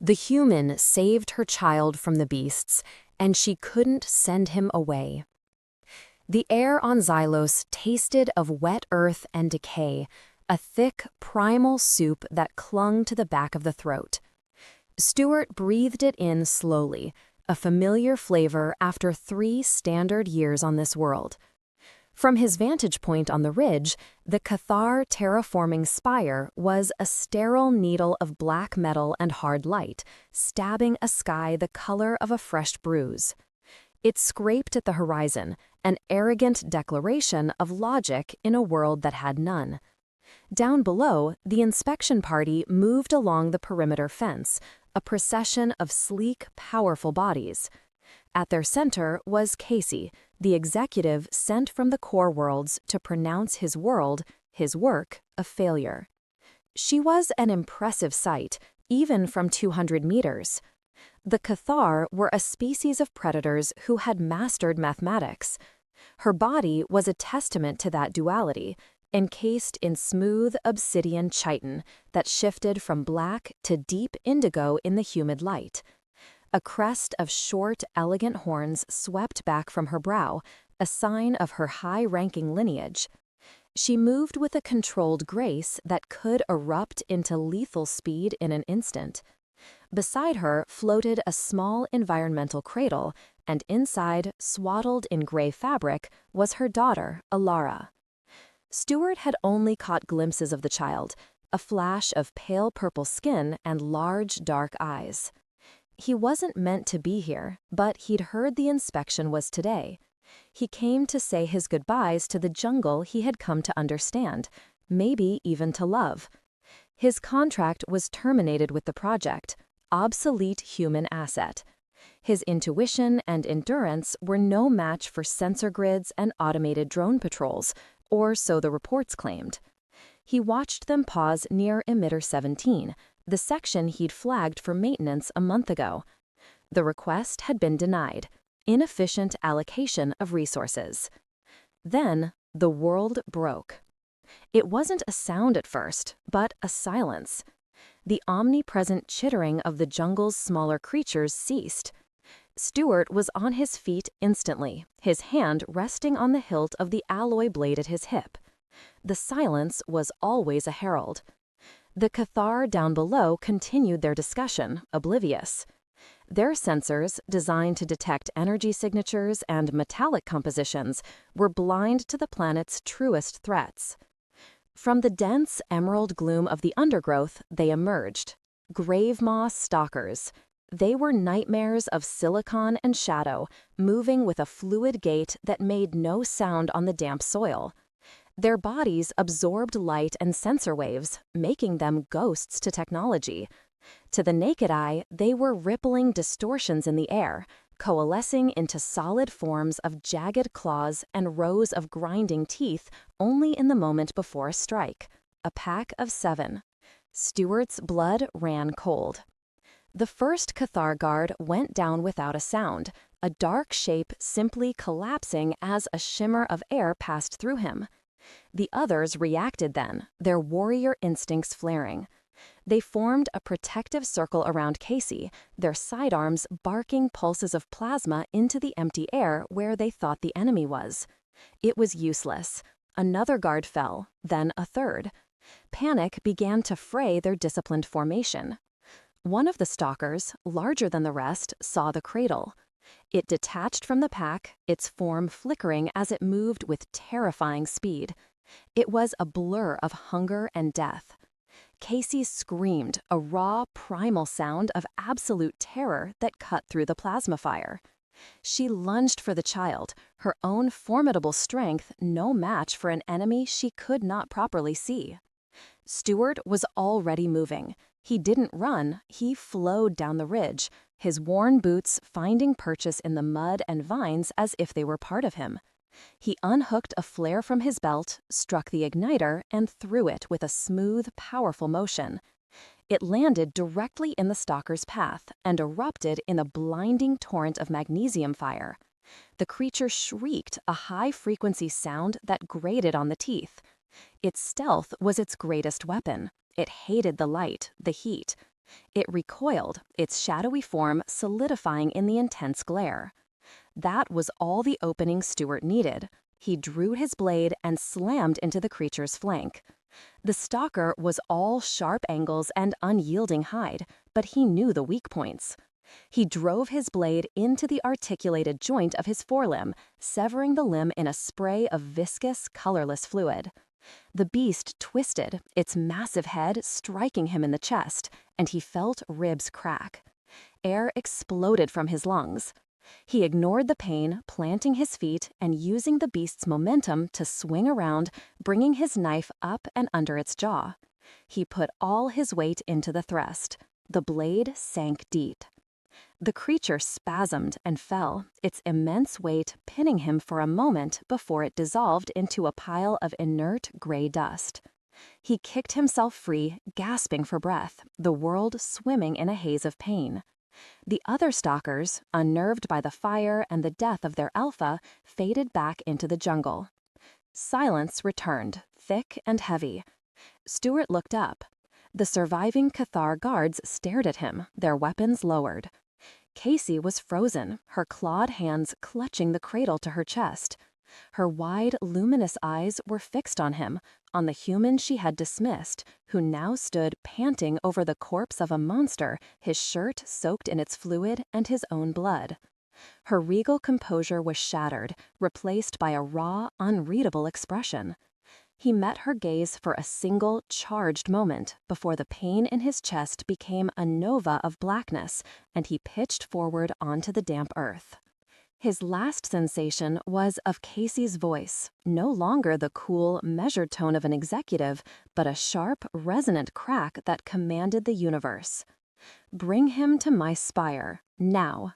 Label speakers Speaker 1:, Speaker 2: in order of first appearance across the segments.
Speaker 1: The human saved her child from the beasts, and she couldn't send him away. The air on Xylos tasted of wet earth and decay, a thick, primal soup that clung to the back of the throat. Stewart breathed it in slowly, a familiar flavor after 3 standard years on this world. From his vantage point on the ridge, the Cathar terraforming spire was a sterile needle of black metal and hard light, stabbing a sky the color of a fresh bruise. It scraped at the horizon, an arrogant declaration of logic in a world that had none. Down below, the inspection party moved along the perimeter fence, a procession of sleek, powerful bodies. At their center was Kasey, the executive sent from the core worlds to pronounce his world, his work, a failure. She was an impressive sight, even from 200 meters. The Cathar were a species of predators who had mastered mathematics. Her body was a testament to that duality, encased in smooth obsidian chitin that shifted from black to deep indigo in the humid light. A crest of short, elegant horns swept back from her brow, a sign of her high-ranking lineage. She moved with a controlled grace that could erupt into lethal speed in an instant. Beside her floated a small environmental cradle, and inside, swaddled in gray fabric, was her daughter, Alara. Stewart had only caught glimpses of the child, a flash of pale purple skin and large, dark eyes. He wasn't meant to be here, but he'd heard the inspection was today. He came to say his goodbyes to the jungle he had come to understand, maybe even to love. His contract was terminated with the project, obsolete human asset. His intuition and endurance were no match for sensor grids and automated drone patrols, or so the reports claimed. He watched them pause near emitter 17, the section he'd flagged for maintenance a month ago. The request had been denied. Inefficient allocation of resources. Then, the world broke. It wasn't a sound at first, but a silence. The omnipresent chittering of the jungle's smaller creatures ceased. Stewart was on his feet instantly, his hand resting on the hilt of the alloy blade at his hip. The silence was always a herald. The Cathar down below continued their discussion, oblivious. Their sensors, designed to detect energy signatures and metallic compositions, were blind to the planet's truest threats. From the dense emerald gloom of the undergrowth, they emerged. Grave moss stalkers. They were nightmares of silicon and shadow, moving with a fluid gait that made no sound on the damp soil. Their bodies absorbed light and sensor waves, making them ghosts to technology. To the naked eye, they were rippling distortions in the air, coalescing into solid forms of jagged claws and rows of grinding teeth only in the moment before a strike. A pack of 7. Stewart's blood ran cold. The first Cathar guard went down without a sound, a dark shape simply collapsing as a shimmer of air passed through him. The others reacted then, their warrior instincts flaring. They formed a protective circle around Kasey, their sidearms barking pulses of plasma into the empty air where they thought the enemy was. It was useless. Another guard fell, then a third. Panic began to fray their disciplined formation. One of the stalkers, larger than the rest, saw the cradle. It detached from the pack, its form flickering as it moved with terrifying speed. It was a blur of hunger and death. Kasey screamed, a raw, primal sound of absolute terror that cut through the plasma fire. She lunged for the child, her own formidable strength no match for an enemy she could not properly see. Stewart was already moving. He didn't run, he flowed down the ridge, his worn boots finding purchase in the mud and vines as if they were part of him. He unhooked a flare from his belt, struck the igniter, and threw it with a smooth, powerful motion. It landed directly in the stalker's path and erupted in a blinding torrent of magnesium fire. The creature shrieked, a high-frequency sound that grated on the teeth. Its stealth was its greatest weapon. It hated the light, the heat. It recoiled, its shadowy form solidifying in the intense glare. That was all the opening Stewart needed. He drew his blade and slammed into the creature's flank. The stalker was all sharp angles and unyielding hide, but he knew the weak points. He drove his blade into the articulated joint of his forelimb, severing the limb in a spray of viscous, colorless fluid. The beast twisted, its massive head striking him in the chest, and he felt ribs crack. Air exploded from his lungs. He ignored the pain, planting his feet and using the beast's momentum to swing around, bringing his knife up and under its jaw. He put all his weight into the thrust. The blade sank deep. The creature spasmed and fell, its immense weight pinning him for a moment before it dissolved into a pile of inert gray dust. He kicked himself free, gasping for breath, the world swimming in a haze of pain. The other stalkers, unnerved by the fire and the death of their alpha, faded back into the jungle. Silence returned, thick and heavy. Stewart looked up. The surviving Cathar guards stared at him, their weapons lowered. Kasey was frozen, her clawed hands clutching the cradle to her chest. Her wide, luminous eyes were fixed on him, on the human she had dismissed, who now stood panting over the corpse of a monster, his shirt soaked in its fluid and his own blood. Her regal composure was shattered, replaced by a raw, unreadable expression. He met her gaze for a single, charged moment before the pain in his chest became a nova of blackness, and he pitched forward onto the damp earth. His last sensation was of Kasey's voice, no longer the cool, measured tone of an executive, but a sharp, resonant crack that commanded the universe. "Bring him to my spire, now."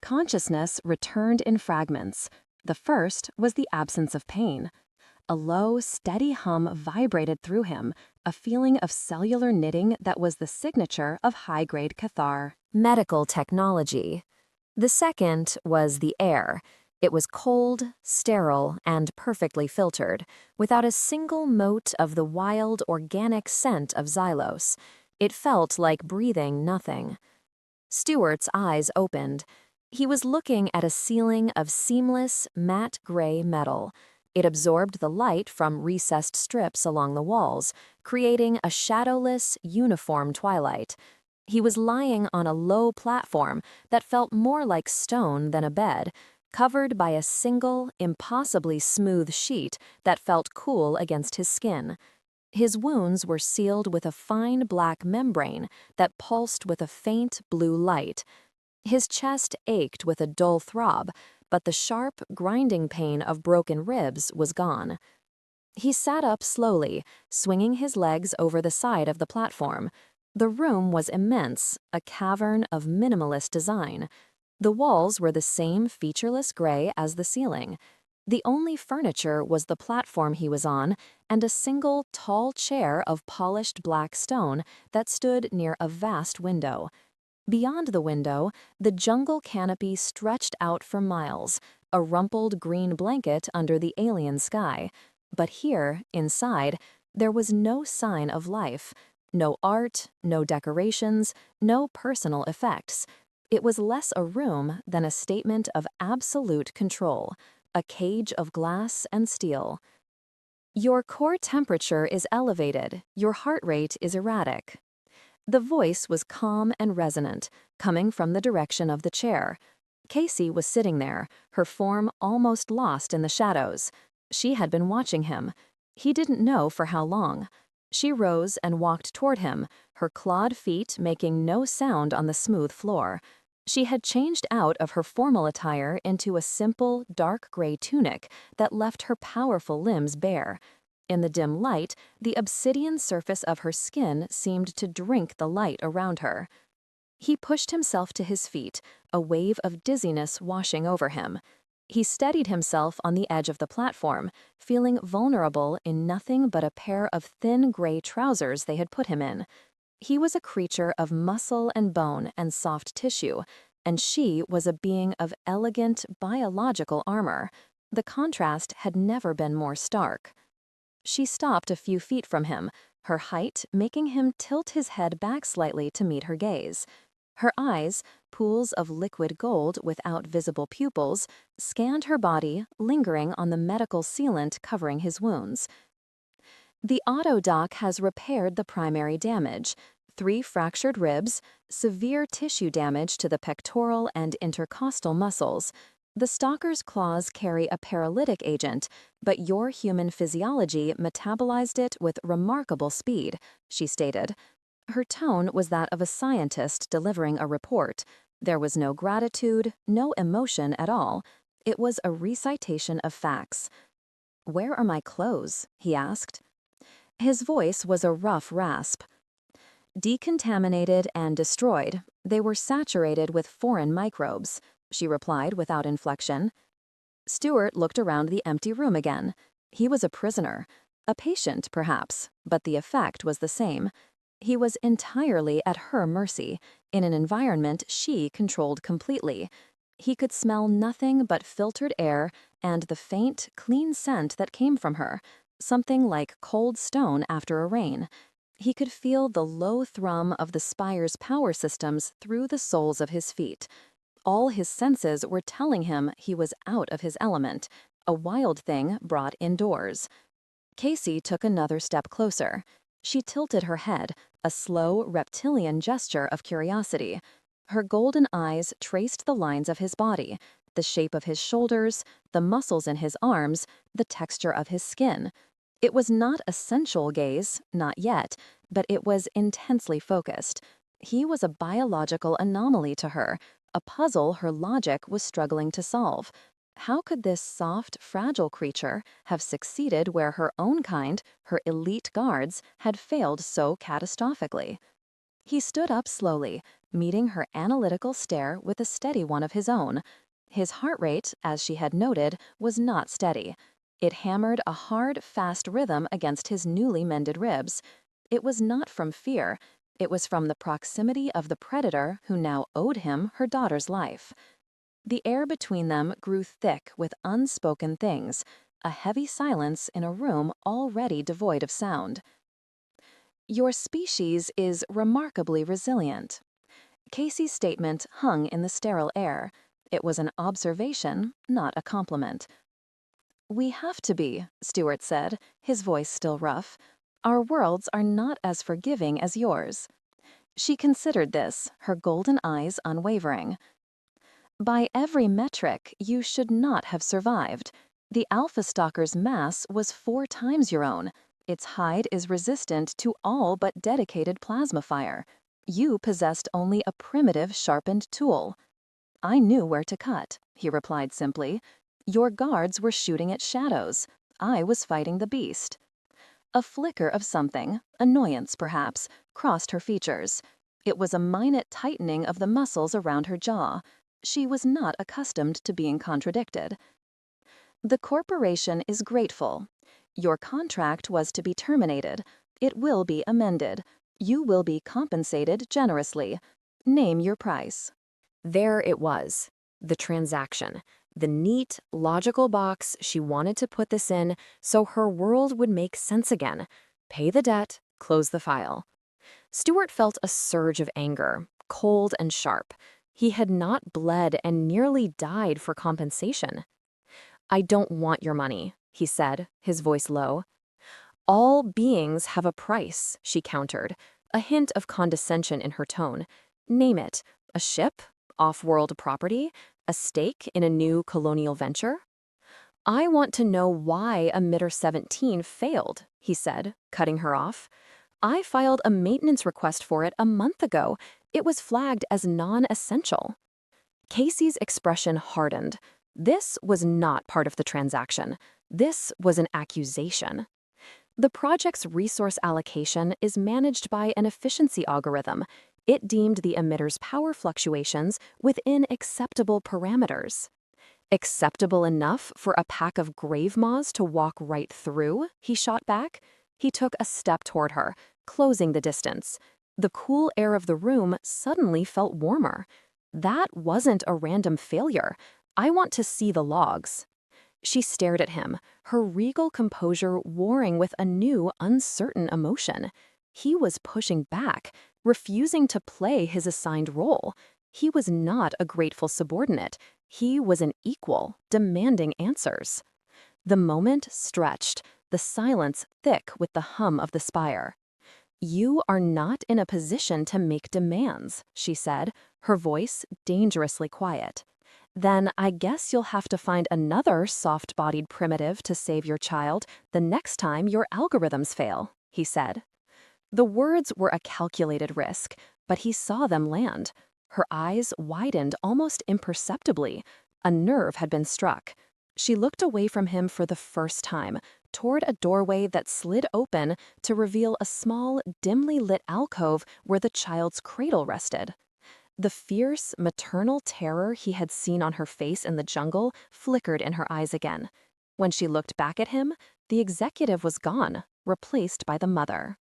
Speaker 1: Consciousness returned in fragments. The first was the absence of pain. A low, steady hum vibrated through him, a feeling of cellular knitting that was the signature of high-grade Cathar. Medical technology. The second was the air. It was cold, sterile, and perfectly filtered, without a single mote of the wild, organic scent of Xylos. It felt like breathing nothing. Stewart's eyes opened. He was looking at a ceiling of seamless, matte gray metal. It absorbed the light from recessed strips along the walls, creating a shadowless, uniform twilight. He was lying on a low platform that felt more like stone than a bed, covered by a single, impossibly smooth sheet that felt cool against his skin. His wounds were sealed with a fine black membrane that pulsed with a faint blue light. His chest ached with a dull throb, but the sharp, grinding pain of broken ribs was gone. He sat up slowly, swinging his legs over the side of the platform. The room was immense, a cavern of minimalist design. The walls were the same featureless gray as the ceiling. The only furniture was the platform he was on and a single tall chair of polished black stone that stood near a vast window. Beyond the window, the jungle canopy stretched out for miles, a rumpled green blanket under the alien sky. But here, inside, there was no sign of life. No art, no decorations, no personal effects. It was less a room than a statement of absolute control, a cage of glass and steel. Your core temperature is elevated, your heart rate is erratic. The voice was calm and resonant, coming from the direction of the chair. Kasey was sitting there, her form almost lost in the shadows. She had been watching him. He didn't know for how long. She rose and walked toward him, her clawed feet making no sound on the smooth floor. She had changed out of her formal attire into a simple, dark gray tunic that left her powerful limbs bare. In the dim light, the obsidian surface of her skin seemed to drink the light around her. He pushed himself to his feet, a wave of dizziness washing over him. He steadied himself on the edge of the platform, feeling vulnerable in nothing but a pair of thin gray trousers they had put him in. He was a creature of muscle and bone and soft tissue, and she was a being of elegant, biological armor. The contrast had never been more stark. She stopped a few feet from him, her height making him tilt his head back slightly to meet her gaze. Her eyes, pools of liquid gold without visible pupils, scanned her body, lingering on the medical sealant covering his wounds. The auto doc has repaired the primary damage: 3 fractured ribs, severe tissue damage to the pectoral and intercostal muscles. The stalker's claws carry a paralytic agent, but your human physiology metabolized it with remarkable speed, she stated. Her tone was that of a scientist delivering a report. There was no gratitude, no emotion at all. It was a recitation of facts. "Where are my clothes?" he asked. His voice was a rough rasp. "Decontaminated and destroyed. They were saturated with foreign microbes," she replied without inflection. Stewart looked around the empty room again. He was a prisoner. A patient, perhaps, but the effect was the same. He was entirely at her mercy, in an environment she controlled completely. He could smell nothing but filtered air and the faint, clean scent that came from her, something like cold stone after a rain. He could feel the low thrum of the spire's power systems through the soles of his feet. All his senses were telling him he was out of his element, a wild thing brought indoors. Kasey took another step closer. She tilted her head, a slow, reptilian gesture of curiosity. Her golden eyes traced the lines of his body, the shape of his shoulders, the muscles in his arms, the texture of his skin. It was not a sensual gaze, not yet, but it was intensely focused. He was a biological anomaly to her, a puzzle her logic was struggling to solve. How could this soft, fragile creature have succeeded where her own kind, her elite guards, had failed so catastrophically? He stood up slowly, meeting her analytical stare with a steady one of his own. His heart rate, as she had noted, was not steady. It hammered a hard, fast rhythm against his newly mended ribs. It was not from fear. It was from the proximity of the predator who now owed him her daughter's life. The air between them grew thick with unspoken things, a heavy silence in a room already devoid of sound. "Your species is remarkably resilient." Kasey's statement hung in the sterile air. It was an observation, not a compliment. "We have to be," Stewart said, his voice still rough. "Our worlds are not as forgiving as yours." She considered this, her golden eyes unwavering. "By every metric, you should not have survived. The alpha stalker's mass was 4 times your own. Its hide is resistant to all but dedicated plasma fire. You possessed only a primitive sharpened tool." "I knew where to cut," he replied simply. "Your guards were shooting at shadows. I was fighting the beast." A flicker of something, annoyance perhaps, crossed her features. It was a minute tightening of the muscles around her jaw. She was not accustomed to being contradicted. "The corporation is grateful. Your contract was to be terminated. It will be amended. You will be compensated generously. Name your price." There it was, the transaction, the neat, logical box she wanted to put this in so her world would make sense again. Pay the debt, close the file. Stewart felt a surge of anger, cold and sharp. He had not bled and nearly died for compensation. "I don't want your money," he said, his voice low. "All beings have a price," she countered, a hint of condescension in her tone. "Name it. A ship? Off-world property? A stake in a new colonial venture?" "I want to know why Emitter 17 failed," he said, cutting her off. "I filed a maintenance request for it a month ago. It was flagged as non-essential." Kasey's expression hardened. This was not part of the transaction. This was an accusation. The project's resource allocation is managed by an efficiency algorithm. It deemed the emitter's power fluctuations within acceptable parameters. "Acceptable enough for a pack of grave moths to walk right through?" he shot back. He took a step toward her, closing the distance. The cool air of the room suddenly felt warmer. "That wasn't a random failure. I want to see the logs." She stared at him, her regal composure warring with a new, uncertain emotion. He was pushing back, refusing to play his assigned role. He was not a grateful subordinate. He was an equal, demanding answers. The moment stretched, the silence thick with the hum of the spire. "You are not in a position to make demands," she said, her voice dangerously quiet. "Then I guess you'll have to find another soft-bodied primitive to save your child the next time your algorithms fail," he said. The words were a calculated risk, but he saw them land. Her eyes widened almost imperceptibly. A nerve had been struck. She looked away from him for the first time, toward a doorway that slid open to reveal a small, dimly lit alcove where the child's cradle rested. The fierce, maternal terror he had seen on her face in the jungle flickered in her eyes again. When she looked back at him, the executive was gone, replaced by the mother.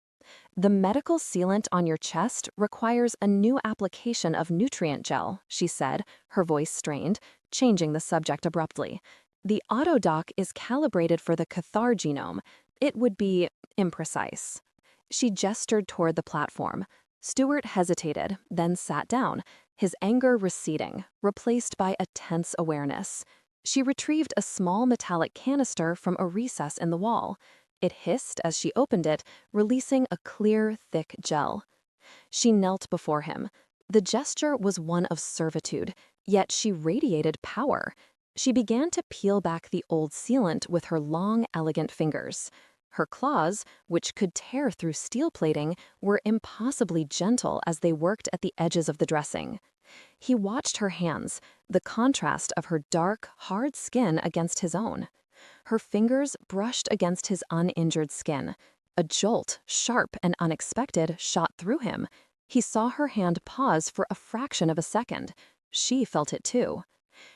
Speaker 1: "The medical sealant on your chest requires a new application of nutrient gel," she said, her voice strained, changing the subject abruptly. "The autodoc is calibrated for the Cathar genome. It would be imprecise." She gestured toward the platform. Stewart hesitated, then sat down, his anger receding, replaced by a tense awareness. She retrieved a small metallic canister from a recess in the wall. It hissed as she opened it, releasing a clear, thick gel. She knelt before him. The gesture was one of servitude, yet she radiated power. She began to peel back the old sealant with her long, elegant fingers. Her claws, which could tear through steel plating, were impossibly gentle as they worked at the edges of the dressing. He watched her hands, the contrast of her dark, hard skin against his own. Her fingers brushed against his uninjured skin. A jolt, sharp and unexpected, shot through him. He saw her hand pause for a fraction of a second. She felt it too.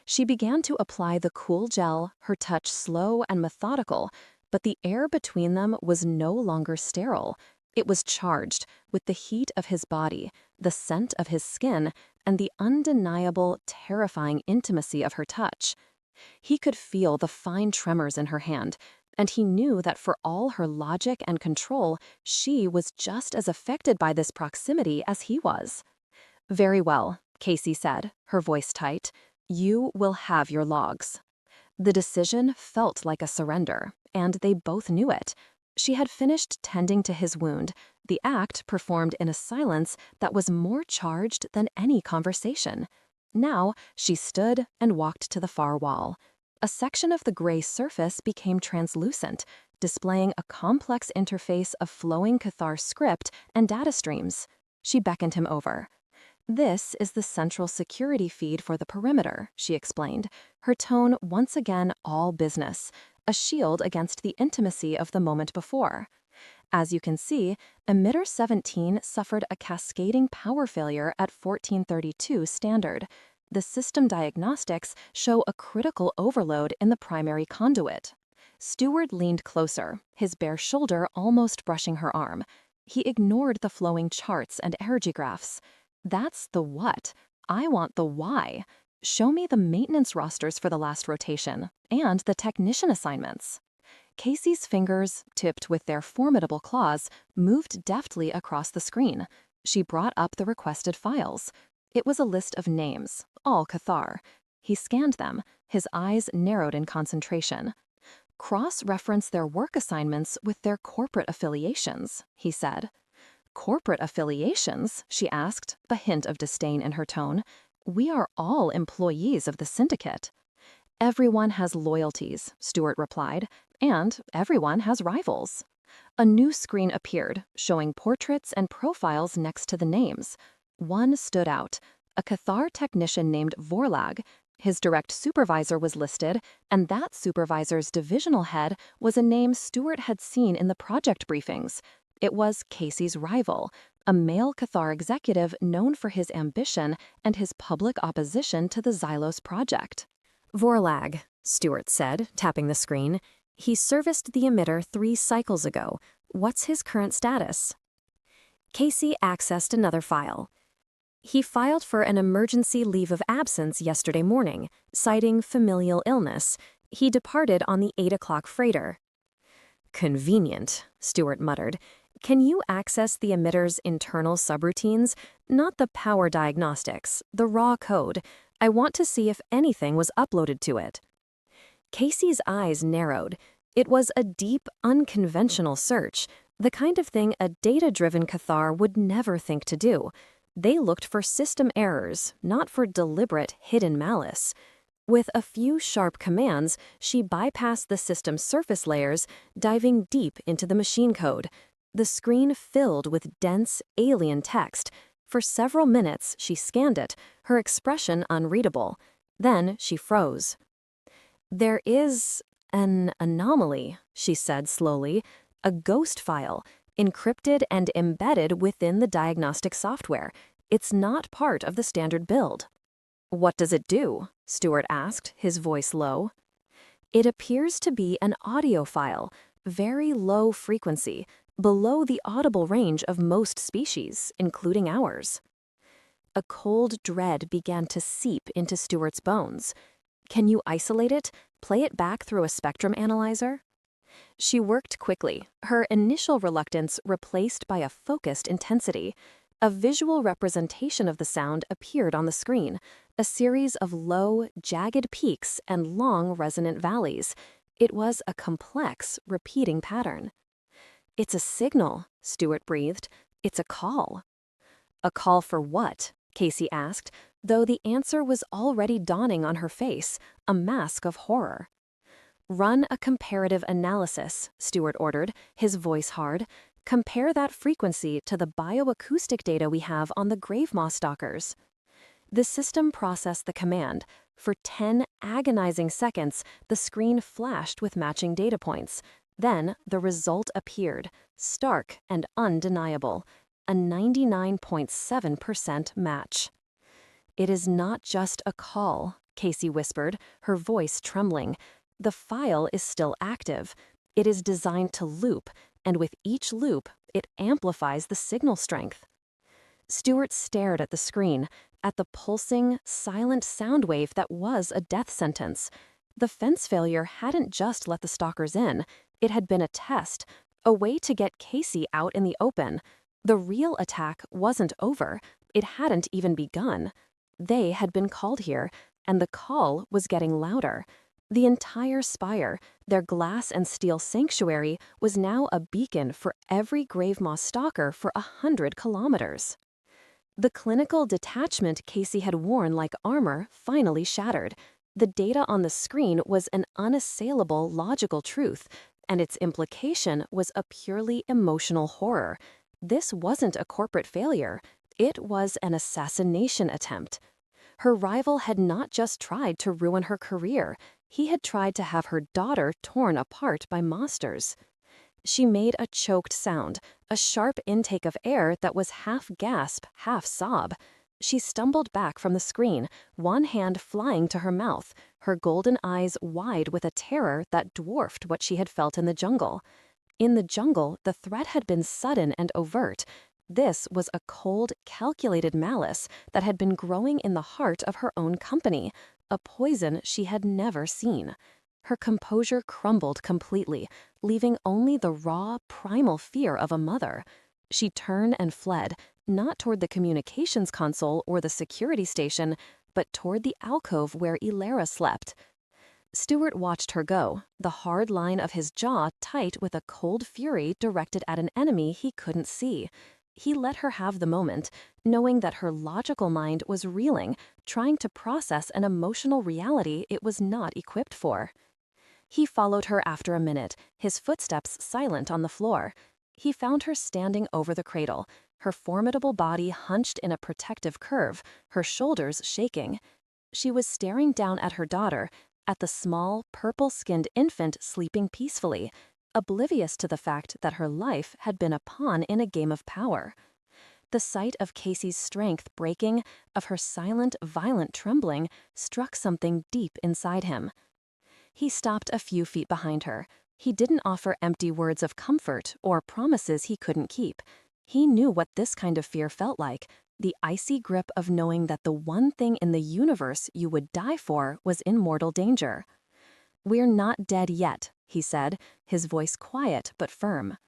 Speaker 1: She began to apply the cool gel, her touch slow and methodical, but the air between them was no longer sterile. It was charged with the heat of his body, the scent of his skin, and the undeniable, terrifying intimacy of her touch. He could feel the fine tremors in her hand, and he knew that for all her logic and control, she was just as affected by this proximity as he was. "Very well," Kasey said, her voice tight. "You will have your logs." The decision felt like a surrender, and they both knew it. She had finished tending to his wound, the act performed in a silence that was more charged than any conversation. Now she stood and walked to the far wall. A section of the gray surface became translucent, displaying a complex interface of flowing Cathar script and data streams. She beckoned him over. "This is the central security feed for the perimeter," she explained, her tone once again all business, a shield against the intimacy of the moment before. "As you can see, emitter 17 suffered a cascading power failure at 1432 standard. The system diagnostics show a critical overload in the primary conduit." Stewart leaned closer, his bare shoulder almost brushing her arm. He ignored the flowing charts and energy graphs. "That's the what. I want the why. Show me the maintenance rosters for the last rotation, and the technician assignments." Kasey's fingers, tipped with their formidable claws, moved deftly across the screen. She brought up the requested files. It was a list of names, all Cathar. He scanned them, his eyes narrowed in concentration. "Cross-reference their work assignments with their corporate affiliations," he said. "Corporate affiliations?" she asked, a hint of disdain in her tone. "We are all employees of the syndicate." "Everyone has loyalties," Stewart replied, "and everyone has rivals." A new screen appeared, showing portraits and profiles next to the names. One stood out, a Cathar technician named Vorlag. His direct supervisor was listed, and that supervisor's divisional head was a name Stewart had seen in the project briefings. It was Kasey's rival, a male Cathar executive known for his ambition and his public opposition to the Xylos project. "Vorlag," Stewart said, tapping the screen. "He serviced the emitter 3 cycles ago. What's his current status?" Kasey accessed another file. "He filed for an emergency leave of absence yesterday morning, citing familial illness. He departed on the 8 o'clock freighter. Convenient, Stewart muttered. Can you access the emitter's internal subroutines? Not the power diagnostics, the raw code. I want to see if anything was uploaded to it. Kasey's eyes narrowed. It was a deep, unconventional search, the kind of thing a data-driven Cathar would never think to do. They looked for system errors, not for deliberate, hidden malice. With a few sharp commands, she bypassed the system's surface layers, diving deep into the machine code. The screen filled with dense, alien text. For several minutes, she scanned it, her expression unreadable. Then she froze. There is an anomaly, she said slowly, a ghost file, encrypted and embedded within the diagnostic software. It's not part of the standard build. What does it do? Stewart asked, his voice low. It appears to be an audio file, very low frequency, below the audible range of most species, including ours. A cold dread began to seep into Stewart's bones. Can you isolate it, play it back through a spectrum analyzer? She worked quickly, her initial reluctance replaced by a focused intensity. A visual representation of the sound appeared on the screen, a series of low, jagged peaks and long, resonant valleys. It was a complex, repeating pattern. It's a signal, Stewart breathed. It's a call. A call for what? Kasey asked, though the answer was already dawning on her face, a mask of horror. Run a comparative analysis, Stewart ordered, his voice hard. Compare that frequency to the bioacoustic data we have on the grave moss stalkers. The system processed the command. For 10 agonizing seconds, the screen flashed with matching data points. Then the result appeared, stark and undeniable, a 99.7% match. It is not just a call, Kasey whispered, her voice trembling. The file is still active. It is designed to loop, and with each loop, it amplifies the signal strength. Stewart stared at the screen, at the pulsing, silent sound wave that was a death sentence. The fence failure hadn't just let the stalkers in. It had been a test, a way to get Kasey out in the open. The real attack wasn't over. It hadn't even begun. They had been called here, and the call was getting louder. The entire spire, their glass and steel sanctuary, was now a beacon for every grave moss stalker for 100 kilometers. The clinical detachment Kasey had worn like armor finally shattered. The data on the screen was an unassailable logical truth, and its implication was a purely emotional horror. This wasn't a corporate failure. It was an assassination attempt. Her rival had not just tried to ruin her career. He had tried to have her daughter torn apart by monsters. She made a choked sound, a sharp intake of air that was half gasp, half sob. She stumbled back from the screen, one hand flying to her mouth, her golden eyes wide with a terror that dwarfed what she had felt in the jungle. In the jungle, the threat had been sudden and overt. This was a cold, calculated malice that had been growing in the heart of her own company, a poison she had never seen. Her composure crumbled completely, leaving only the raw, primal fear of a mother. She turned and fled, not toward the communications console or the security station, but toward the alcove where Ilara slept. Stewart watched her go, the hard line of his jaw tight with a cold fury directed at an enemy he couldn't see. He let her have the moment, knowing that her logical mind was reeling, trying to process an emotional reality it was not equipped for. He followed her after a minute, his footsteps silent on the floor. He found her standing over the cradle, her formidable body hunched in a protective curve, her shoulders shaking. She was staring down at her daughter, at the small, purple-skinned infant sleeping peacefully, oblivious to the fact that her life had been a pawn in a game of power. The sight of Kasey's strength breaking, of her silent, violent trembling, struck something deep inside him. He stopped a few feet behind her. He didn't offer empty words of comfort or promises he couldn't keep. He knew what this kind of fear felt like, the icy grip of knowing that the one thing in the universe you would die for was in mortal danger. "We're not dead yet," he said, his voice quiet but firm.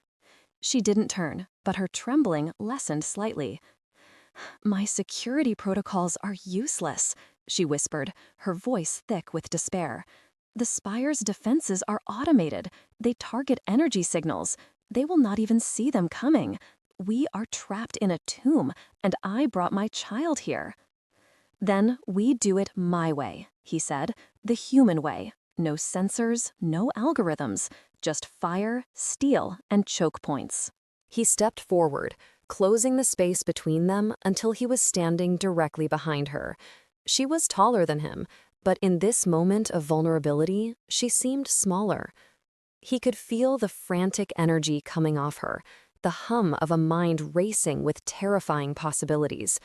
Speaker 1: She didn't turn, but her trembling lessened slightly. "My security protocols are useless," she whispered, her voice thick with despair. "The spire's defenses are automated. They target energy signals. They will not even see them coming. We are trapped in a tomb, and I brought my child here." "Then we do it my way," he said, "the human way. No sensors, no algorithms, just fire, steel, and choke points." He stepped forward, closing the space between them until he was standing directly behind her. She was taller than him, but in this moment of vulnerability, she seemed smaller. He could feel the frantic energy coming off her, the hum of a mind racing with terrifying possibilities.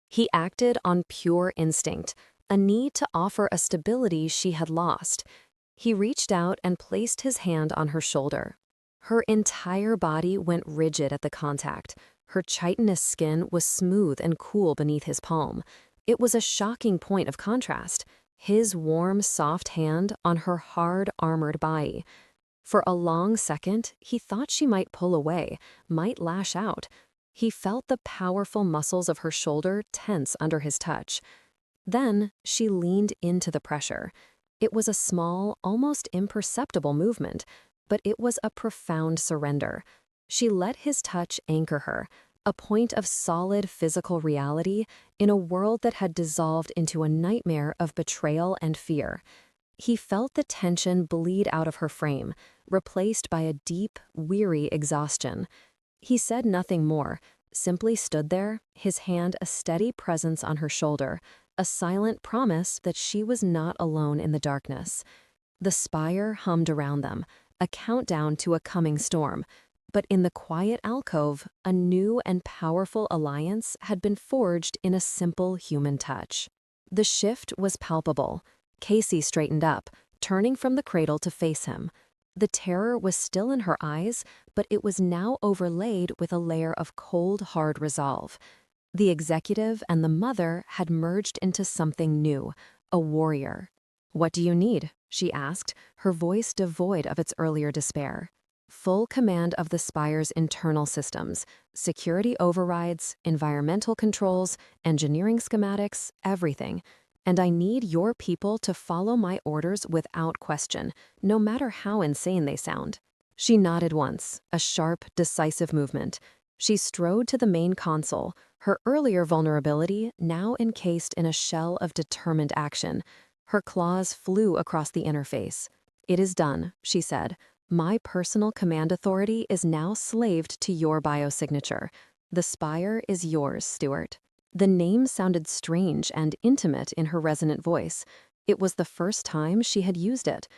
Speaker 1: He acted on pure instinct, a need to offer a stability she had lost. He reached out and placed his hand on her shoulder. Her entire body went rigid at the contact. Her chitinous skin was smooth and cool beneath his palm. It was a shocking point of contrast, his warm, soft hand on her hard, armored body. For a long second, he thought she might pull away, might lash out. He felt the powerful muscles of her shoulder tense under his touch. Then she leaned into the pressure. It was a small, almost imperceptible movement, but it was a profound surrender. She let his touch anchor her, a point of solid physical reality in a world that had dissolved into a nightmare of betrayal and fear. He felt the tension bleed out of her frame, replaced by a deep, weary exhaustion. He said nothing more, simply stood there, his hand a steady presence on her shoulder, a silent promise that she was not alone in the darkness. The spire hummed around them, a countdown to a coming storm. But in the quiet alcove, a new and powerful alliance had been forged in a simple human touch. The shift was palpable. Kasey straightened up, turning from the cradle to face him. The terror was still in her eyes, but it was now overlaid with a layer of cold, hard resolve. The executive and the mother had merged into something new, a warrior. "What do you need?" she asked, her voice devoid of its earlier despair. "Full command of the spire's internal systems, security overrides, environmental controls, engineering schematics, everything. And I need your people to follow my orders without question, no matter how insane they sound." She nodded once, a sharp, decisive movement. She strode to the main console, her earlier vulnerability now encased in a shell of determined action. Her claws flew across the interface. "It is done," she said. "My personal command authority is now slaved to your biosignature. The spire is yours, Stewart." The name sounded strange and intimate in her resonant voice. It was the first time she had used it.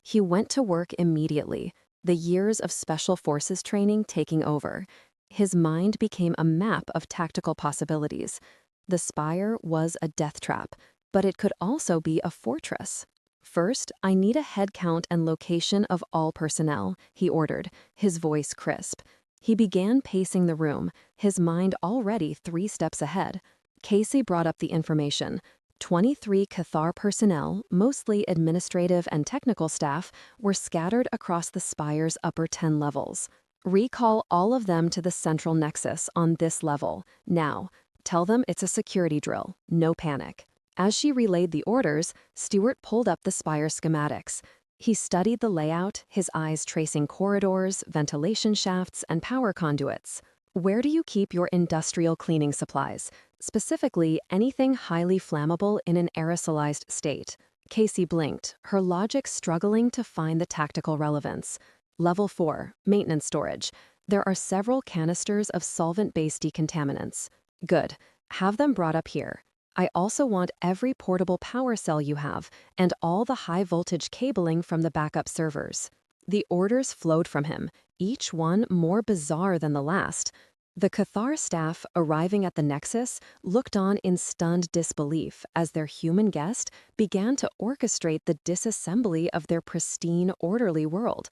Speaker 1: He went to work immediately, the years of special forces training taking over. His mind became a map of tactical possibilities. The spire was a death trap, but it could also be a fortress. "First, I need a head count and location of all personnel," he ordered, his voice crisp. He began pacing the room, his mind already 3 steps ahead. Kasey brought up the information. 23 Cathar personnel, mostly administrative and technical staff, were scattered across the spire's upper 10 levels. "Recall all of them to the central nexus on this level. Now, tell them it's a security drill. No panic." As she relayed the orders, Stewart pulled up the spire schematics. He studied the layout, his eyes tracing corridors, ventilation shafts, and power conduits. "Where do you keep your industrial cleaning supplies? Specifically, anything highly flammable in an aerosolized state?" Kasey blinked, her logic struggling to find the tactical relevance. "Level 4, maintenance storage. There are several canisters of solvent-based decontaminants." "Good. Have them brought up here. I also want every portable power cell you have, and all the high-voltage cabling from the backup servers." The orders flowed from him, each one more bizarre than the last. The Cathar staff, arriving at the Nexus, looked on in stunned disbelief as their human guest began to orchestrate the disassembly of their pristine, orderly world.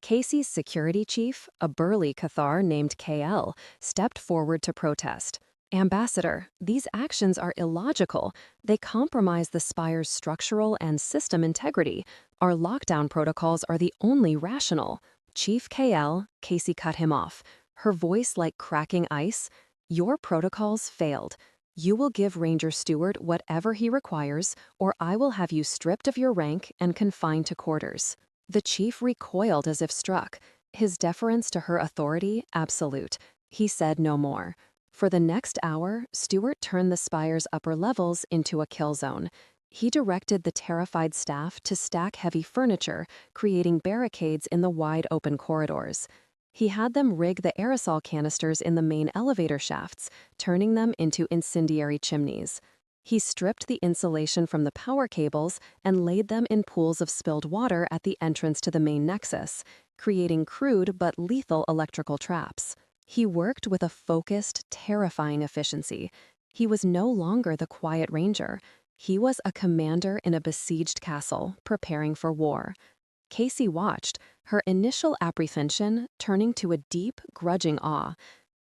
Speaker 1: Kasey's security chief, a burly Cathar named KL, stepped forward to protest. "Ambassador, these actions are illogical. They compromise the spire's structural and system integrity. Our lockdown protocols are the only rational. Chief KL, Kasey cut him off, her voice like cracking ice. Your protocols failed. You will give Ranger Stewart whatever he requires, or I will have you stripped of your rank and confined to quarters. The chief recoiled as if struck, his deference to her authority absolute. He said no more. For the next hour, Stewart turned the spire's upper levels into a kill zone. He directed the terrified staff to stack heavy furniture, creating barricades in the wide open corridors. He had them rig the aerosol canisters in the main elevator shafts, turning them into incendiary chimneys. He stripped the insulation from the power cables and laid them in pools of spilled water at the entrance to the main nexus, creating crude but lethal electrical traps. He worked with a focused, terrifying efficiency. He was no longer the quiet ranger. He was a commander in a besieged castle, preparing for war. Kasey watched, her initial apprehension turning to a deep, grudging awe.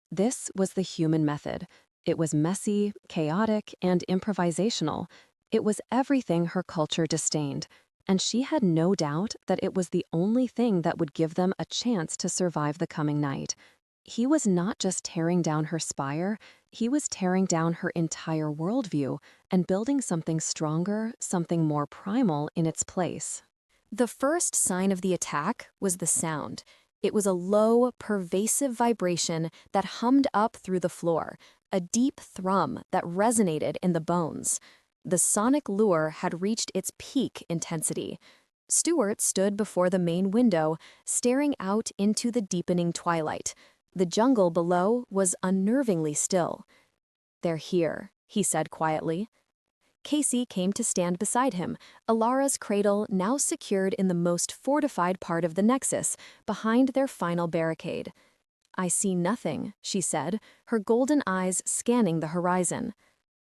Speaker 1: This was the human method. It was messy, chaotic, and improvisational. It was everything her culture disdained, and she had no doubt that it was the only thing that would give them a chance to survive the coming night. He was not just tearing down her spire, he was tearing down her entire worldview and building something stronger, something more primal in its place. The first sign of the attack was the sound. It was a low, pervasive vibration that hummed up through the floor, a deep thrum that resonated in the bones. The sonic lure had reached its peak intensity. Stewart stood before the main window, staring out into the deepening twilight. The jungle below was unnervingly still. "They're here," he said quietly. Kasey came to stand beside him, Alara's cradle now secured in the most fortified part of the nexus, behind their final barricade. "I see nothing," she said, her golden eyes scanning the horizon.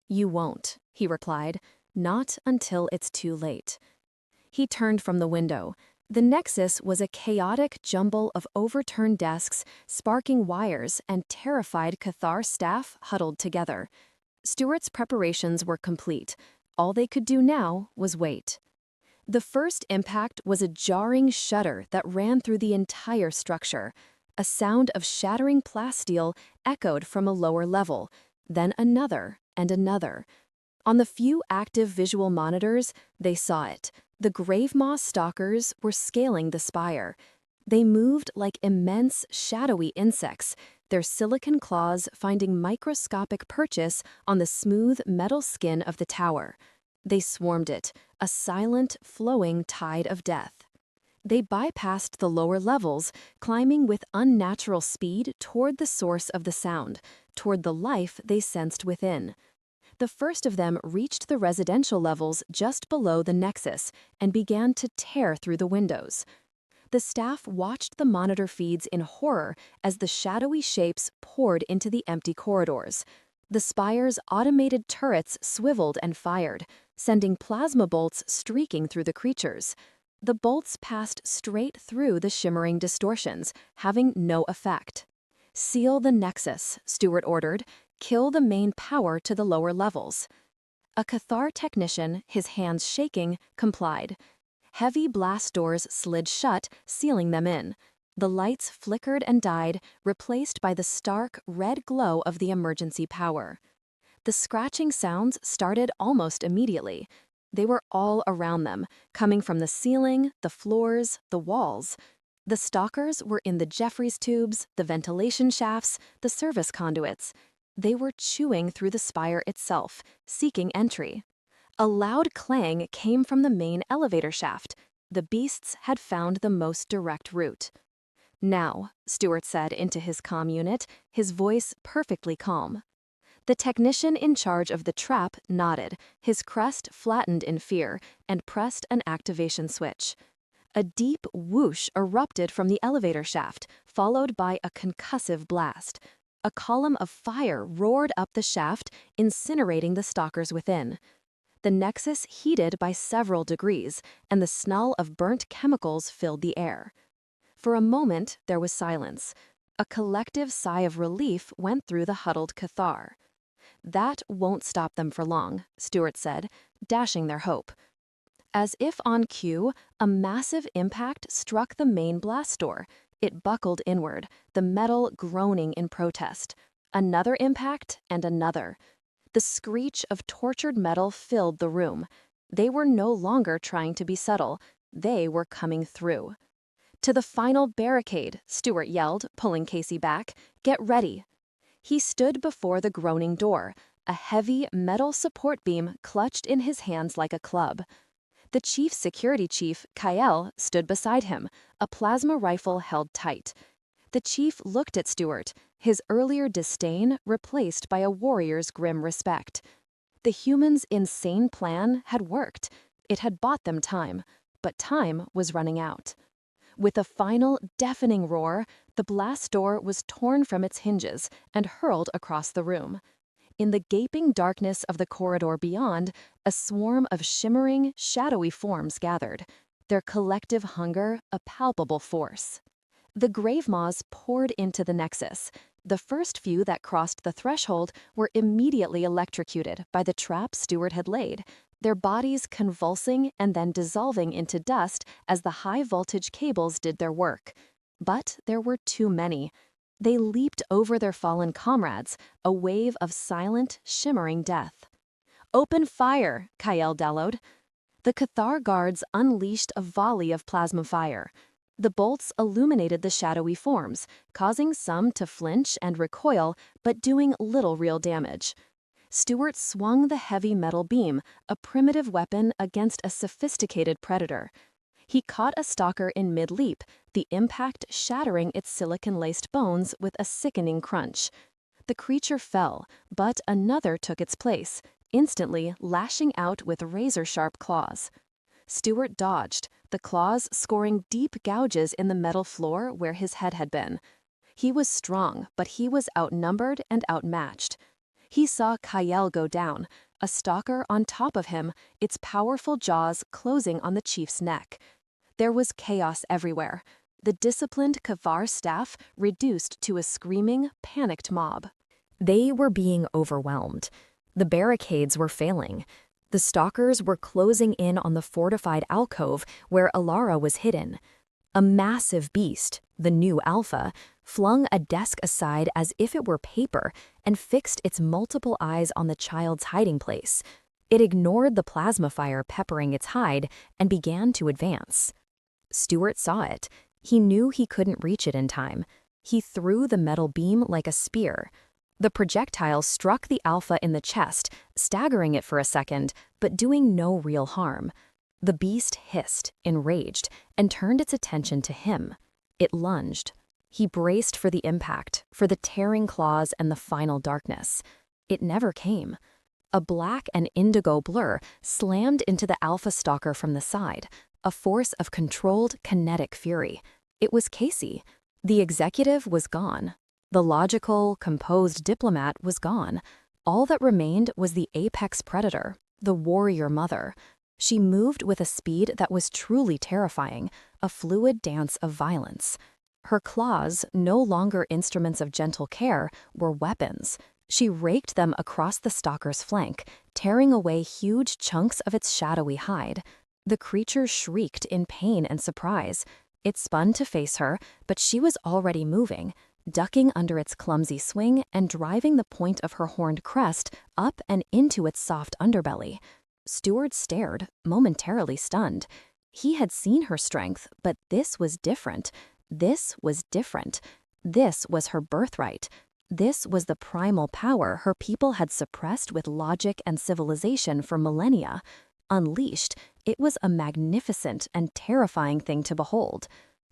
Speaker 1: "You won't," he replied, "not until it's too late." He turned from the window. The nexus was a chaotic jumble of overturned desks, sparking wires, and terrified Cathar staff huddled together. Stewart's preparations were complete. All they could do now was wait. The first impact was a jarring shudder that ran through the entire structure. A sound of shattering plasteel echoed from a lower level, then another and another. On the few active visual monitors, they saw it. The grave moss stalkers were scaling the spire. They moved like immense, shadowy insects, their silicon claws finding microscopic purchase on the smooth metal skin of the tower. They swarmed it, a silent, flowing tide of death. They bypassed the lower levels, climbing with unnatural speed toward the source of the sound, toward the life they sensed within. The first of them reached the residential levels just below the nexus and began to tear through the windows. The staff watched the monitor feeds in horror as the shadowy shapes poured into the empty corridors. The spire's automated turrets swiveled and fired, sending plasma bolts streaking through the creatures. The bolts passed straight through the shimmering distortions, having no effect. "Seal the nexus," Stewart ordered. "Kill the main power to the lower levels." A Cathar technician, his hands shaking, complied. Heavy blast doors slid shut, sealing them in. The lights flickered and died, replaced by the stark, red glow of the emergency power. The scratching sounds started almost immediately. They were all around them, coming from the ceiling, the floors, the walls. The stalkers were in the Jeffries tubes, the ventilation shafts, the service conduits. They were chewing through the spire itself, seeking entry. A loud clang came from the main elevator shaft. The beasts had found the most direct route. "Now," Stewart said into his comm unit, his voice perfectly calm. The technician in charge of the trap nodded, his crest flattened in fear, and pressed an activation switch. A deep whoosh erupted from the elevator shaft, followed by a concussive blast. A column of fire roared up the shaft, incinerating the stalkers within. The nexus heated by several degrees, and the smell of burnt chemicals filled the air. For a moment, there was silence. A collective sigh of relief went through the huddled Cathar. "That won't stop them for long," Stewart said, dashing their hope. As if on cue, a massive impact struck the main blast door. It buckled inward, the metal groaning in protest. Another impact and another. The screech of tortured metal filled the room. They were no longer trying to be subtle. They were coming through. "To the final barricade," Stewart yelled, pulling Kasey back. "Get ready." He stood before the groaning door, a heavy metal support beam clutched in his hands like a club. The chief security chief, Kyle, stood beside him, a plasma rifle held tight. The chief looked at Stewart, his earlier disdain replaced by a warrior's grim respect. The humans' insane plan had worked. It had bought them time, but time was running out. With a final, deafening roar, the blast door was torn from its hinges and hurled across the room. In the gaping darkness of the corridor beyond, a swarm of shimmering, shadowy forms gathered, their collective hunger a palpable force. The grave moths poured into the nexus. The first few that crossed the threshold were immediately electrocuted by the trap Stewart had laid, their bodies convulsing and then dissolving into dust as the high-voltage cables did their work. But there were too many. They leaped over their fallen comrades, a wave of silent, shimmering death. "Open fire!" Kyle bellowed. The Cathar guards unleashed a volley of plasma fire. The bolts illuminated the shadowy forms, causing some to flinch and recoil, but doing little real damage. Stewart swung the heavy metal beam, a primitive weapon against a sophisticated predator. He caught a stalker in mid-leap, the impact shattering its silicon-laced bones with a sickening crunch. The creature fell, but another took its place, instantly lashing out with razor-sharp claws. Stewart dodged, the claws scoring deep gouges in the metal floor where his head had been. He was strong, but he was outnumbered and outmatched. He saw Kyle go down, a stalker on top of him, its powerful jaws closing on the chief's neck. There was chaos everywhere. The disciplined Kavar staff reduced to a screaming, panicked mob. They were being overwhelmed. The barricades were failing. The stalkers were closing in on the fortified alcove where Alara was hidden. A massive beast, the new Alpha, flung a desk aside as if it were paper and fixed its multiple eyes on the child's hiding place. It ignored the plasma fire peppering its hide and began to advance. Stewart saw it. He knew he couldn't reach it in time. He threw the metal beam like a spear. The projectile struck the Alpha in the chest, staggering it for a second, but doing no real harm. The beast hissed, enraged, and turned its attention to him. It lunged. He braced for the impact, for the tearing claws and the final darkness. It never came. A black and indigo blur slammed into the Alpha stalker from the side, a force of controlled kinetic fury. It was Kasey. The executive was gone. The logical, composed diplomat was gone. All that remained was the apex predator, the warrior mother. She moved with a speed that was truly terrifying, a fluid dance of violence. Her claws, no longer instruments of gentle care, were weapons. She raked them across the stalker's flank, tearing away huge chunks of its shadowy hide. The creature shrieked in pain and surprise. It spun to face her, but she was already moving, ducking under its clumsy swing and driving the point of her horned crest up and into its soft underbelly. Stewart stared, momentarily stunned. He had seen her strength, but this was different. This was different. This was her birthright. This was the primal power her people had suppressed with logic and civilization for millennia. Unleashed, it was a magnificent and terrifying thing to behold.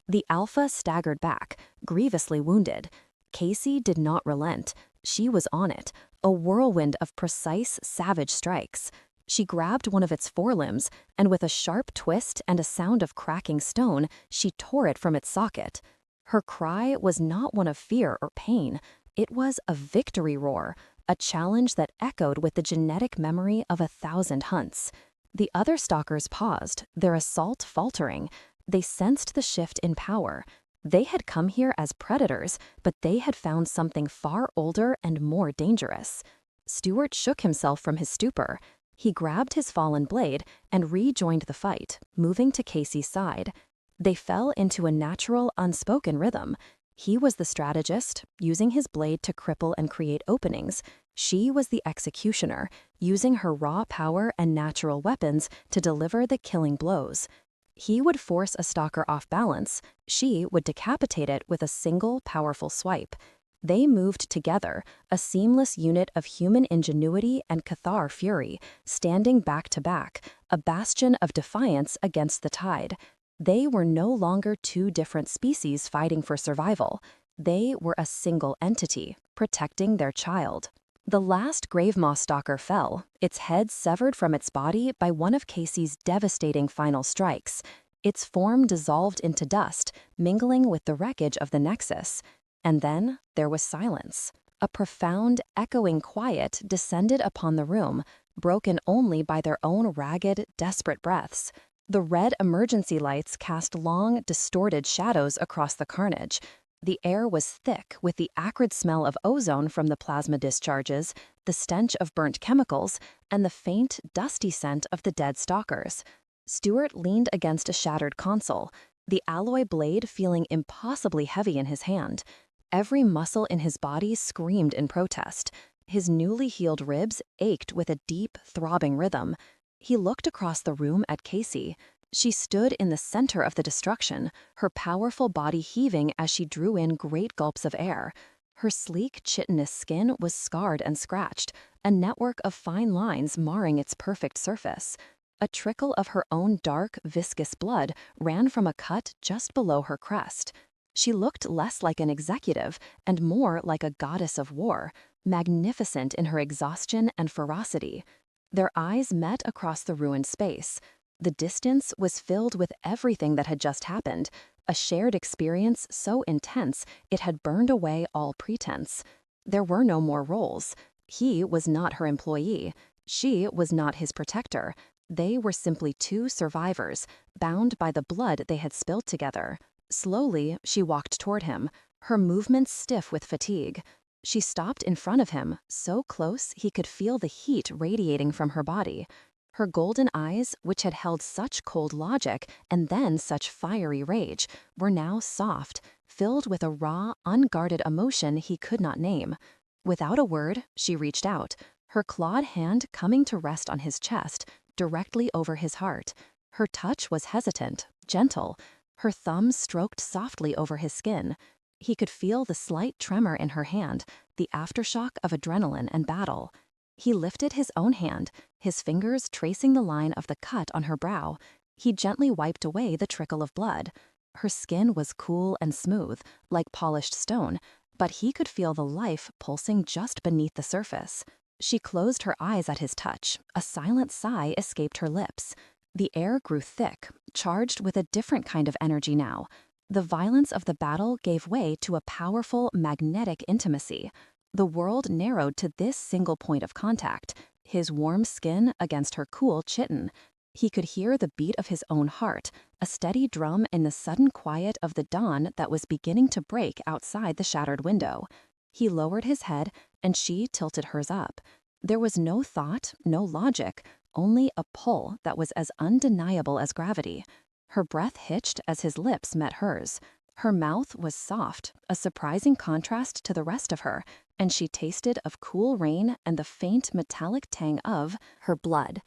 Speaker 1: The Alpha staggered back, grievously wounded. Kasey did not relent. She was on it, a whirlwind of precise, savage strikes. She grabbed one of its forelimbs, and with a sharp twist and a sound of cracking stone, she tore it from its socket. Her cry was not one of fear or pain. It was a victory roar, a challenge that echoed with the genetic memory of 1,000 hunts. The other stalkers paused, their assault faltering. They sensed the shift in power. They had come here as predators, but they had found something far older and more dangerous. Stewart shook himself from his stupor. He grabbed his fallen blade and rejoined the fight, moving to Kasey's side. They fell into a natural, unspoken rhythm. He was the strategist, using his blade to cripple and create openings. She was the executioner, using her raw power and natural weapons to deliver the killing blows. He would force a stalker off balance. She would decapitate it with a single, powerful swipe. They moved together, a seamless unit of human ingenuity and Cathar fury, standing back to back, a bastion of defiance against the tide. They were no longer two different species fighting for survival. They were a single entity, protecting their child. The last grave moss stalker fell, its head severed from its body by one of Kasey's devastating final strikes. Its form dissolved into dust, mingling with the wreckage of the Nexus. And then there was silence. A profound, echoing quiet descended upon the room, broken only by their own ragged, desperate breaths. The red emergency lights cast long, distorted shadows across the carnage. The air was thick with the acrid smell of ozone from the plasma discharges, the stench of burnt chemicals, and the faint, dusty scent of the dead stalkers. Stewart leaned against a shattered console, the alloy blade feeling impossibly heavy in his hand. Every muscle in his body screamed in protest. His newly healed ribs ached with a deep, throbbing rhythm. He looked across the room at Kasey. She stood in the center of the destruction, her powerful body heaving as she drew in great gulps of air. Her sleek, chitinous skin was scarred and scratched, a network of fine lines marring its perfect surface. A trickle of her own dark, viscous blood ran from a cut just below her crest. She looked less like an executive and more like a goddess of war, magnificent in her exhaustion and ferocity. Their eyes met across the ruined space. The distance was filled with everything that had just happened, a shared experience so intense it had burned away all pretense. There were no more roles. He was not her employee. She was not his protector. They were simply two survivors, bound by the blood they had spilled together. Slowly, she walked toward him, her movements stiff with fatigue. She stopped in front of him, so close he could feel the heat radiating from her body. Her golden eyes, which had held such cold logic and then such fiery rage, were now soft, filled with a raw, unguarded emotion he could not name. Without a word, she reached out, her clawed hand coming to rest on his chest, directly over his heart. Her touch was hesitant, gentle. Her thumb stroked softly over his skin. He could feel the slight tremor in her hand, the aftershock of adrenaline and battle. He lifted his own hand, his fingers tracing the line of the cut on her brow. He gently wiped away the trickle of blood. Her skin was cool and smooth, like polished stone, but he could feel the life pulsing just beneath the surface. She closed her eyes at his touch. A silent sigh escaped her lips. The air grew thick, charged with a different kind of energy now. The violence of the battle gave way to a powerful, magnetic intimacy. The world narrowed to this single point of contact, his warm skin against her cool chitin. He could hear the beat of his own heart, a steady drum in the sudden quiet of the dawn that was beginning to break outside the shattered window. He lowered his head, and she tilted hers up. There was no thought, no logic, only a pull that was as undeniable as gravity. Her breath hitched as his lips met hers. Her mouth was soft, a surprising contrast to the rest of her, and she tasted of cool rain and the faint metallic tang of her blood.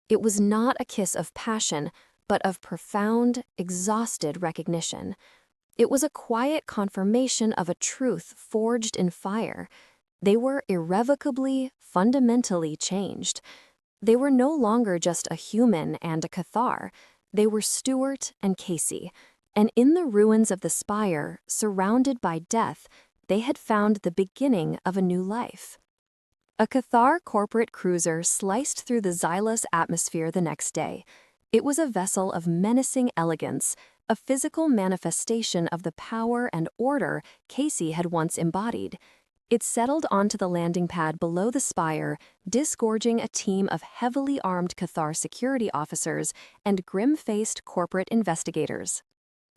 Speaker 1: It was not a kiss of passion, but of profound, exhausted recognition. It was a quiet confirmation of a truth forged in fire. They were irrevocably, fundamentally changed. They were no longer just a human and a Cathar. They were Stewart and Kasey, and in the ruins of the spire, surrounded by death, they had found the beginning of a new life. A Cathar corporate cruiser sliced through the Xylos atmosphere the next day. It was a vessel of menacing elegance, a physical manifestation of the power and order Kasey had once embodied. It settled onto the landing pad below the spire, disgorging a team of heavily armed Cathar security officers and grim-faced corporate investigators.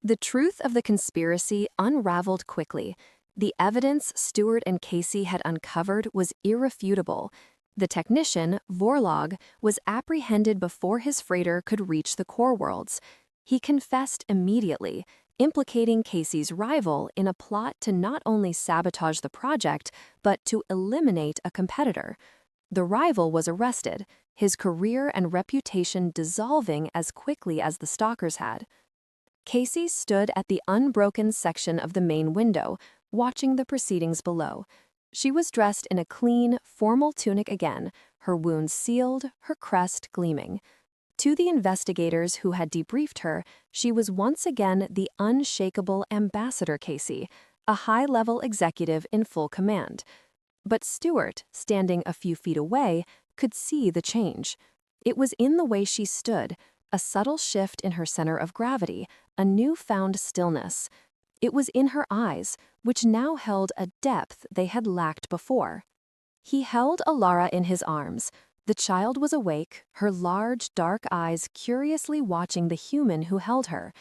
Speaker 1: The truth of the conspiracy unraveled quickly. The evidence Stewart and Kasey had uncovered was irrefutable. The technician, Vorlog, was apprehended before his freighter could reach the core worlds. He confessed immediately, implicating Kasey's rival in a plot to not only sabotage the project, but to eliminate a competitor. The rival was arrested, his career and reputation dissolving as quickly as the stalkers had. Kasey stood at the unbroken section of the main window, watching the proceedings below. She was dressed in a clean, formal tunic again, her wounds sealed, her crest gleaming. To the investigators who had debriefed her, she was once again the unshakable Ambassador Kasey, a high-level executive in full command. But Stewart, standing a few feet away, could see the change. It was in the way she stood, a subtle shift in her center of gravity, a newfound stillness. It was in her eyes, which now held a depth they had lacked before. He held Alara in his arms. The child was awake, her large, dark eyes curiously watching the human who held her.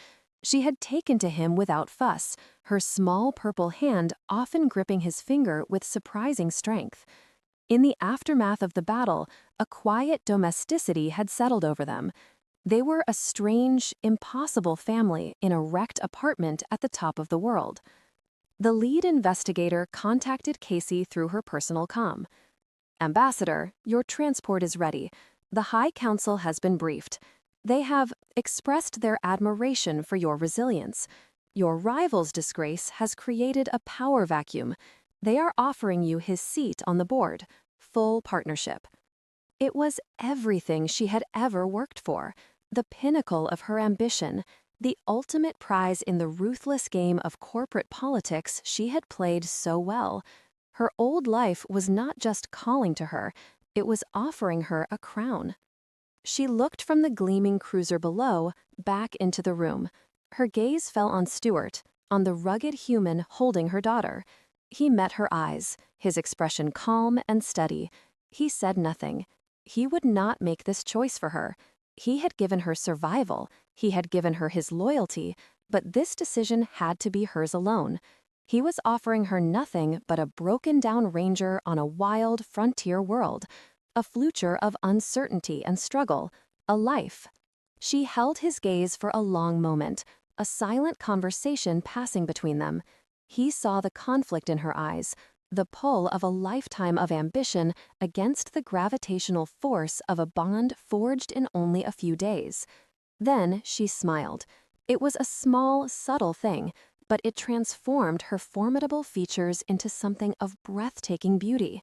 Speaker 1: She had taken to him without fuss, her small purple hand often gripping his finger with surprising strength. In the aftermath of the battle, a quiet domesticity had settled over them. They were a strange, impossible family in a wrecked apartment at the top of the world. The lead investigator contacted Kasey through her personal comm. "Ambassador, your transport is ready. The High Council has been briefed. They have expressed their admiration for your resilience. Your rival's disgrace has created a power vacuum. They are offering you his seat on the board, full partnership." It was everything she had ever worked for, the pinnacle of her ambition, the ultimate prize in the ruthless game of corporate politics she had played so well. Her old life was not just calling to her, it was offering her a crown. She looked from the gleaming cruiser below, back into the room. Her gaze fell on Stewart, on the rugged human holding her daughter. He met her eyes, his expression calm and steady. He said nothing. He would not make this choice for her. He had given her survival, he had given her his loyalty, but this decision had to be hers alone. He was offering her nothing but a broken-down ranger on a wild frontier world, a future of uncertainty and struggle, a life. She held his gaze for a long moment, a silent conversation passing between them. He saw the conflict in her eyes, the pull of a lifetime of ambition against the gravitational force of a bond forged in only a few days. Then she smiled. It was a small, subtle thing, but it transformed her formidable features into something of breathtaking beauty.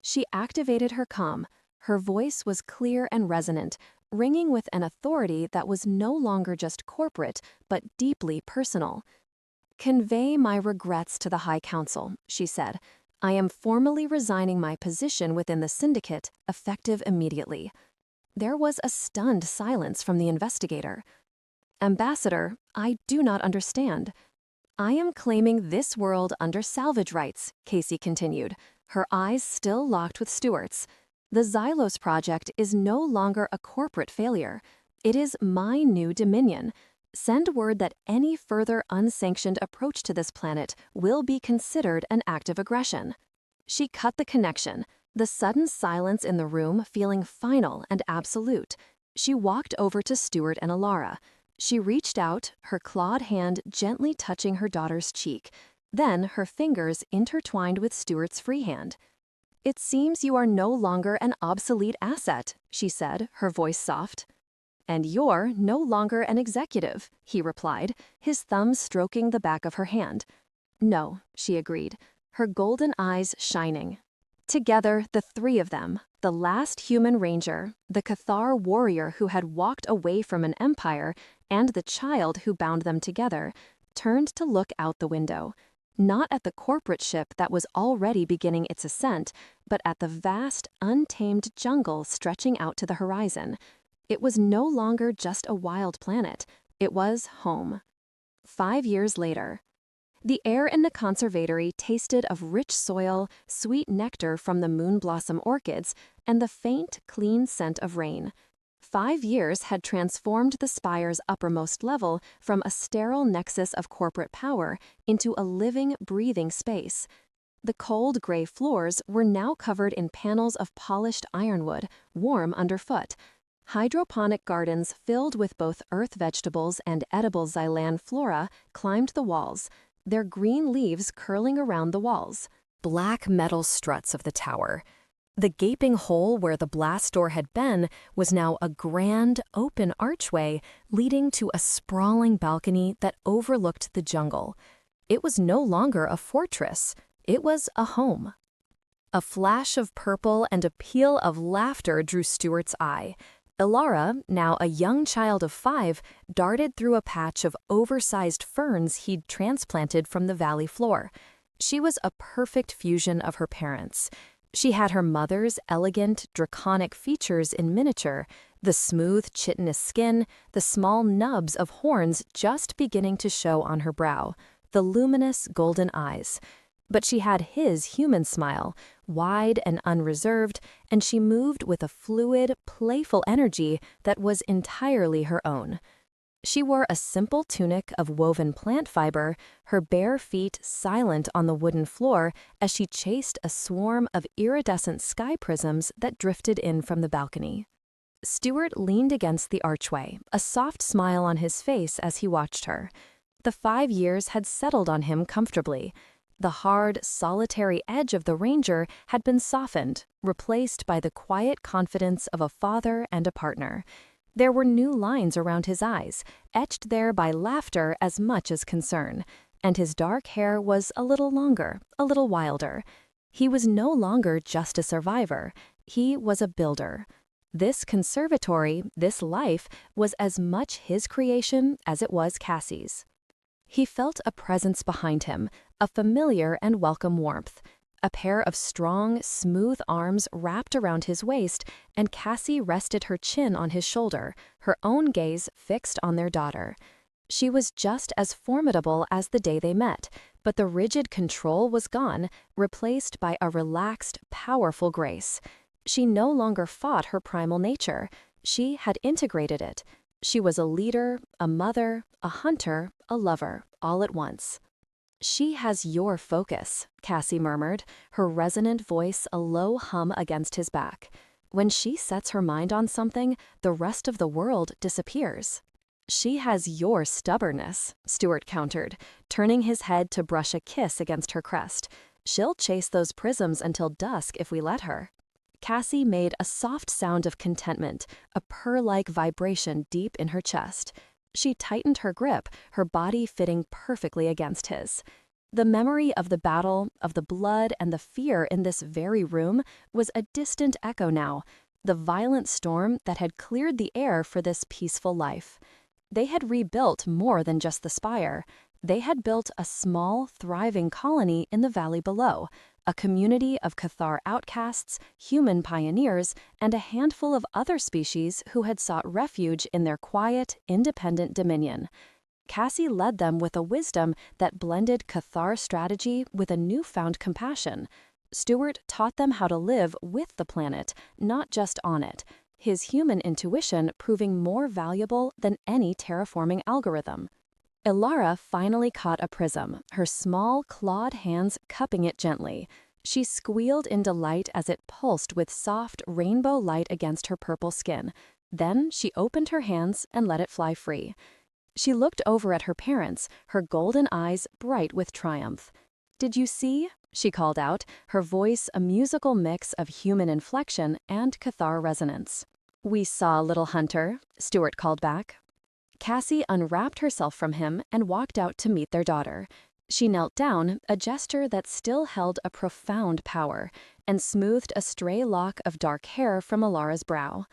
Speaker 1: She activated her comm. Her voice was clear and resonant, ringing with an authority that was no longer just corporate, but deeply personal. "Convey my regrets to the High Council," she said. "I am formally resigning my position within the syndicate, effective immediately." There was a stunned silence from the investigator. "Ambassador, I do not understand." "I am claiming this world under salvage rights," Kasey continued, her eyes still locked with Stewart's. "The Xylos project is no longer a corporate failure. It is my new dominion. Send word that any further unsanctioned approach to this planet will be considered an act of aggression." She cut the connection, the sudden silence in the room feeling final and absolute. She walked over to Stewart and Alara. She reached out, her clawed hand gently touching her daughter's cheek. Then her fingers intertwined with Stewart's free hand. "It seems you are no longer an obsolete asset," she said, her voice soft. "And you're no longer an executive," he replied, his thumb stroking the back of her hand. "No," she agreed, her golden eyes shining. Together, the three of them, the last human ranger, the Cathar warrior who had walked away from an empire, and the child who bound them together, turned to look out the window. Not at the corporate ship that was already beginning its ascent, but at the vast, untamed jungle stretching out to the horizon. It was no longer just a wild planet. It was home. 5 years later. The air in the conservatory tasted of rich soil, sweet nectar from the moon blossom orchids, and the faint, clean scent of rain. 5 years had transformed the spire's uppermost level from a sterile nexus of corporate power into a living, breathing space. The cold gray floors were now covered in panels of polished ironwood, warm underfoot. Hydroponic gardens filled with both earth vegetables and edible Xylan flora climbed the walls, their green leaves curling around the walls. Black metal struts of the tower. The gaping hole where the blast door had been was now a grand, open archway leading to a sprawling balcony that overlooked the jungle. It was no longer a fortress. It was a home. A flash of purple and a peal of laughter drew Stewart's eye. Ilara, now a young child of 5, darted through a patch of oversized ferns he'd transplanted from the valley floor. She was a perfect fusion of her parents. She had her mother's elegant, draconic features in miniature, the smooth, chitinous skin, the small nubs of horns just beginning to show on her brow, the luminous golden eyes. But she had his human smile, wide and unreserved, and she moved with a fluid, playful energy that was entirely her own. She wore a simple tunic of woven plant fiber, her bare feet silent on the wooden floor as she chased a swarm of iridescent sky prisms that drifted in from the balcony. Stewart leaned against the archway, a soft smile on his face as he watched her. The 5 years had settled on him comfortably. The hard, solitary edge of the ranger had been softened, replaced by the quiet confidence of a father and a partner. There were new lines around his eyes, etched there by laughter as much as concern, and his dark hair was a little longer, a little wilder. He was no longer just a survivor. He was a builder. This conservatory, this life, was as much his creation as it was Kasey's. He felt a presence behind him, a familiar and welcome warmth. A pair of strong, smooth arms wrapped around his waist, and Kasey rested her chin on his shoulder, her own gaze fixed on their daughter. She was just as formidable as the day they met, but the rigid control was gone, replaced by a relaxed, powerful grace. She no longer fought her primal nature. She had integrated it. She was a leader, a mother, a hunter, a lover, all at once. "She has your focus," Kasey murmured, her resonant voice a low hum against his back. "When she sets her mind on something, the rest of the world disappears." "She has your stubbornness," Stewart countered, turning his head to brush a kiss against her crest. "She'll chase those prisms until dusk if we let her." Kasey made a soft sound of contentment, a purr-like vibration deep in her chest. She tightened her grip, her body fitting perfectly against his. The memory of the battle, of the blood and the fear in this very room was a distant echo now, the violent storm that had cleared the air for this peaceful life. They had rebuilt more than just the spire. They had built a small, thriving colony in the valley below, a community of Cathar outcasts, human pioneers, and a handful of other species who had sought refuge in their quiet, independent dominion. Kasey led them with a wisdom that blended Cathar strategy with a newfound compassion. Stewart taught them how to live with the planet, not just on it, his human intuition proving more valuable than any terraforming algorithm. Ilara finally caught a prism, her small, clawed hands cupping it gently. She squealed in delight as it pulsed with soft, rainbow light against her purple skin. Then she opened her hands and let it fly free. She looked over at her parents, her golden eyes bright with triumph. "Did you see?" she called out, her voice a musical mix of human inflection and Cathar resonance. "We saw, little hunter," Stewart called back. Kasey unwrapped herself from him and walked out to meet their daughter. She knelt down, a gesture that still held a profound power, and smoothed a stray lock of dark hair from Ilara's brow.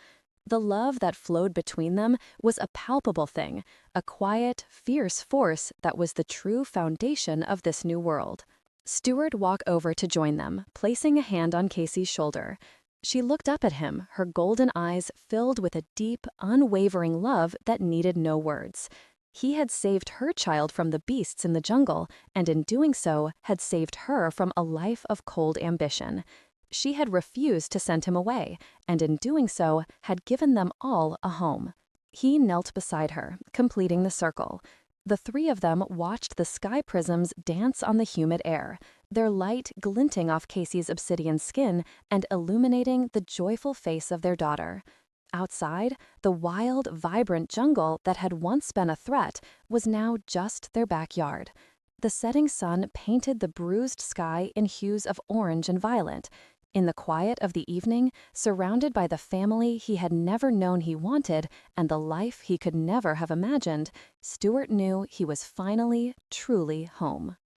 Speaker 1: The love that flowed between them was a palpable thing, a quiet, fierce force that was the true foundation of this new world. Stewart walked over to join them, placing a hand on Kasey's shoulder. She looked up at him, her golden eyes filled with a deep, unwavering love that needed no words. He had saved her child from the beasts in the jungle, and in doing so, had saved her from a life of cold ambition. She had refused to send him away, and in doing so, had given them all a home. He knelt beside her, completing the circle. The three of them watched the sky prisms dance on the humid air, their light glinting off Kasey's obsidian skin and illuminating the joyful face of their daughter. Outside, the wild, vibrant jungle that had once been a threat was now just their backyard. The setting sun painted the bruised sky in hues of orange and violet. In the quiet of the evening, surrounded by the family he had never known he wanted and the life he could never have imagined, Stewart knew he was finally, truly home.